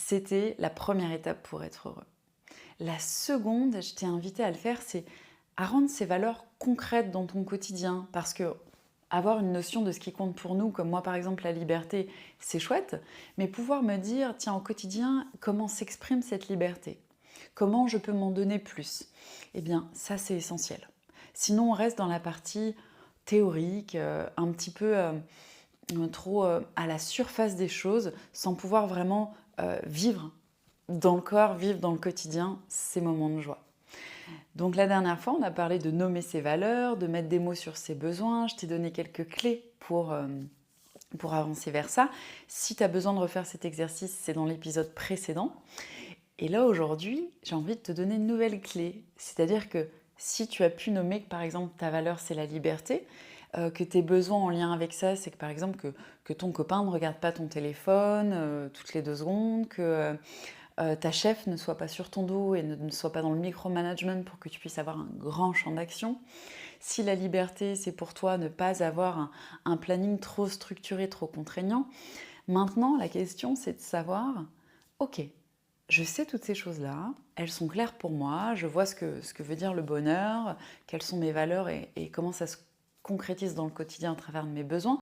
c'était la première étape pour être heureux. La seconde, je t'ai invité à le faire, c'est à rendre ces valeurs concrètes dans ton quotidien. Parce que avoir une notion de ce qui compte pour nous, comme moi par exemple la liberté, c'est chouette, mais pouvoir me dire, tiens, au quotidien, comment s'exprime cette liberté? Comment je peux m'en donner plus? Eh bien, ça c'est essentiel. Sinon, on reste dans la partie théorique, un petit peu trop à la surface des choses, sans pouvoir vraiment vivre dans le corps, vivre dans le quotidien ces moments de joie. Donc la dernière fois, on a parlé de nommer ses valeurs, de mettre des mots sur ses besoins. Je t'ai donné quelques clés pour avancer vers ça. Si tu as besoin de refaire cet exercice, c'est dans l'épisode précédent. Et là, aujourd'hui, j'ai envie de te donner une nouvelle clé. C'est-à-dire que si tu as pu nommer que, par exemple, ta valeur, c'est la liberté, que tes besoins en lien avec ça, c'est que, par exemple, que ton copain ne regarde pas ton téléphone toutes les 2 secondes, que ta chef ne soit pas sur ton dos et ne soit pas dans le micromanagement pour que tu puisses avoir un grand champ d'action. Si la liberté, c'est pour toi ne pas avoir un planning trop structuré, trop contraignant, maintenant, la question, c'est de savoir, ok, je sais toutes ces choses-là, elles sont claires pour moi, je vois ce que veut dire le bonheur, quelles sont mes valeurs et comment ça se concrétise dans le quotidien à travers de mes besoins.